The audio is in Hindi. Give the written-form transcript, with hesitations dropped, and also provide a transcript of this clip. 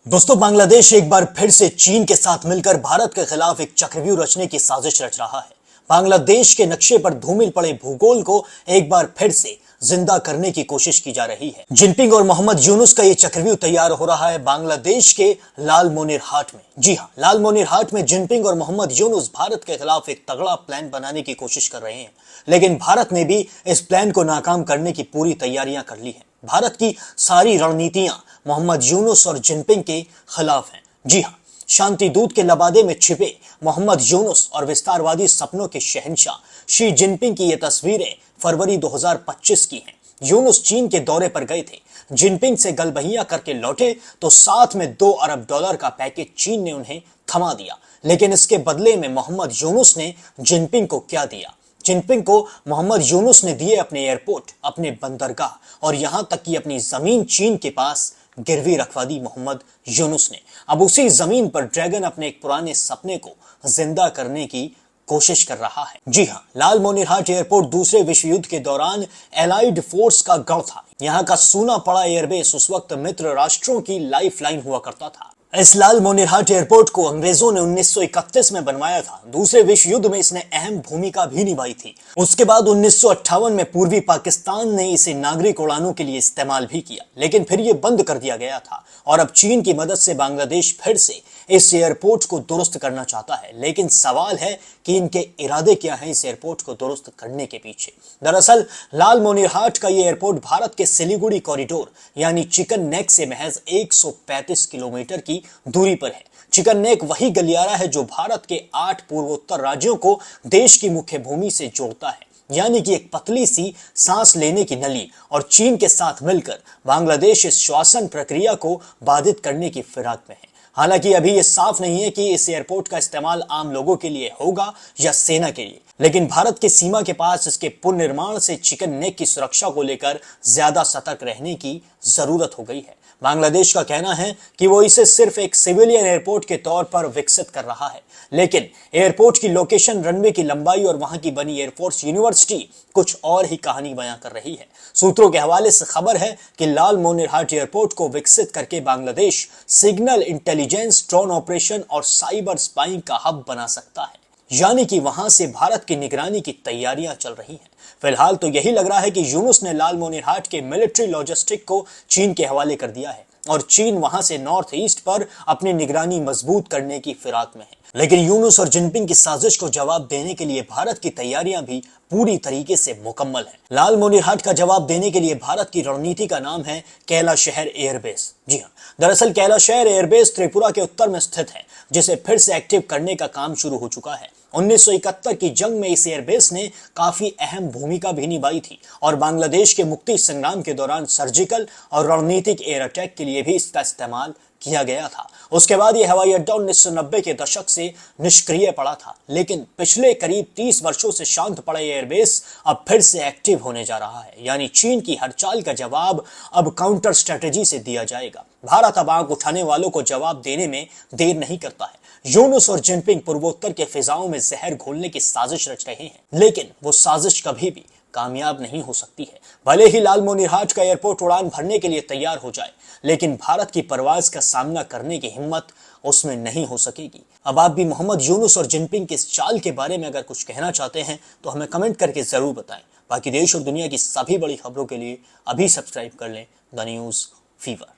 दोस्तों, बांग्लादेश एक बार फिर से चीन के साथ मिलकर भारत के खिलाफ एक चक्रव्यूह रचने की साजिश रच रहा है। बांग्लादेश के नक्शे पर धूमिल पड़े भूगोल को एक बार फिर से जिंदा करने की कोशिश की जा रही है। जिनपिंग और मोहम्मद यूनुस का ये चक्रव्यूह तैयार हो रहा है बांग्लादेश के लालमोनिरहाट में। जी हां, लालमोनिरहाट में जिनपिंग और मोहम्मद यूनुस भारत के खिलाफ एक तगड़ा प्लान बनाने की कोशिश कर रहे हैं, लेकिन भारत ने भी इस प्लान को नाकाम करने की पूरी तैयारियां कर ली हैं। भारत की सारी रणनीतियां मोहम्मद यूनुस और जिनपिंग के खिलाफ हैं। जी हां, शांति दूत के लबादे में छिपे मोहम्मद यूनुस और विस्तारवादी सपनों के शहंशाह शी जिनपिंग की ये तस्वीरें फरवरी 2025 की हैं। यूनुस चीन के दौरे पर गए थे, जिनपिंग से गलबहियां करके लौटे तो साथ में $2 अरब का पैकेज चीन ने उन्हें थमा दिया। लेकिन इसके बदले में मोहम्मद यूनुस ने जिनपिंग को क्या दिया? जिनपिंग को मोहम्मद यूनुस ने दिए अपने एयरपोर्ट, अपने बंदरगाह और यहां तक कि अपनी जमीन चीन के पास गिरवी रखवा दी मोहम्मद यूनुस ने। अब उसी जमीन पर ड्रैगन अपने एक पुराने सपने को जिंदा करने की कोशिश कर रहा है। जी हां, लालमोनिरहाट एयरपोर्ट दूसरे विश्व युद्ध के दौरान एलाइड फोर्स का गढ़ था। यहां का सूना पड़ा एयरबेस उस वक्त मित्र राष्ट्रों की लाइफलाइन हुआ करता था। इस लालमोनिरहाट एयरपोर्ट को अंग्रेजों ने 1931 में बनवाया था। दूसरे विश्व युद्ध में इसने अहम भूमिका भी निभाई थी। उसके बाद 1958 में पूर्वी पाकिस्तान ने इसे नागरिक उड़ानों के लिए इस्तेमाल भी किया, लेकिन फिर यह बंद कर दिया गया था और अब चीन की मदद से बांग्लादेश फिर से इस एयरपोर्ट को दुरुस्त करना चाहता है। लेकिन सवाल है कि इनके इरादे क्या हैं इस एयरपोर्ट को दुरुस्त करने के पीछे। दरअसल लालमोनिरहाट का ये एयरपोर्ट भारत के सिलीगुड़ी कॉरिडोर यानी चिकन नेक से महज 135 किलोमीटर की दूरी पर है। चिकन नेक वही गलियारा है जो भारत के 8 पूर्वोत्तर राज्यों को देश की मुख्य भूमि से जोड़ता है, यानी कि एक पतली सी सांस लेने की नली। और चीन के साथ मिलकर बांग्लादेश इस श्वसन प्रक्रिया को बाधित करने की फिराक में है। हालांकि अभी यह साफ नहीं है कि इस एयरपोर्ट का इस्तेमाल आम लोगों के लिए होगा या सेना के लिए, लेकिन भारत की सीमा के पास इसके पुनर्निर्माण से चिकन नेक की सुरक्षा को लेकर ज्यादा सतर्क रहने की जरूरत हो गई है। बांग्लादेश का कहना है कि वो इसे सिर्फ एक सिविलियन एयरपोर्ट के तौर पर विकसित कर रहा है, लेकिन एयरपोर्ट की लोकेशन, रनवे की लंबाई और वहां की बनी एयरफोर्स यूनिवर्सिटी कुछ और ही कहानी बयां कर रही है। सूत्रों के हवाले से खबर है कि लालमोनिरहाट एयरपोर्ट को विकसित करके Bangladesh signal intelligence, drone operation और साइबर स्पाइंग का हब बना सकता है, यानी कि वहां से भारत की निगरानी की तैयारियां चल रही हैं। फिलहाल तो यही लग रहा है कि यूनुस ने लालमोनिरहाट के मिलिट्री लॉजिस्टिक को चीन के हवाले कर दिया है और चीन वहां से नॉर्थ ईस्ट पर अपनी निगरानी मजबूत करने की फिराक में है। लेकिन यूनुस और जिनपिंग की साजिश को जवाब देने के लिए भारत की तैयारियां भी पूरी तरीके से मुकम्मल है। लालमोनिरहाट का जवाब देने के लिए भारत की रणनीति का नाम है कैलाशहर एयरबेस। जी हां, दरअसल कैलाशहर एयरबेस त्रिपुरा के उत्तर में स्थित है, जिसे फिर से एक्टिव करने का काम शुरू हो चुका है। 1971 की जंग में इस एयरबेस ने काफी अहम भूमिका भी निभाई थी और बांग्लादेश के मुक्ति संग्राम के दौरान सर्जिकल और रणनीतिक एयर अटैक के लिए भी इसका इस्तेमाल किया गया था। उसके बाद यह हवाई अड्डा 1990 के दशक से निष्क्रिय पड़ा था, लेकिन पिछले करीब 30 वर्षों से शांत पड़ा एयरबेस अब फिर से एक्टिव होने जा रहा है। यानी चीन की हर चाल का जवाब अब काउंटर स्ट्रेटेजी से दिया जाएगा। भारत अब आंख उठाने वालों को जवाब देने में देर नहीं करता है। यूनुस और जिनपिंग पूर्वोत्तर के फिजाओं में जहर घोलने की साजिश रच रहे हैं, लेकिन वो साजिश कभी भी कामयाब नहीं हो सकती है। भले ही लालमोनिरहाट का एयरपोर्ट उड़ान भरने के लिए तैयार हो जाए, लेकिन भारत की परवाज का सामना करने की हिम्मत उसमें नहीं हो सकेगी। अब आप भी मोहम्मद यूनुस और जिनपिंग के इस चाल के बारे में अगर कुछ कहना चाहते हैं तो हमें कमेंट करके जरूर बताएं। बाकी देश और दुनिया की सभी बड़ी खबरों के लिए अभी सब्सक्राइब कर लें द न्यूज़ फीवर।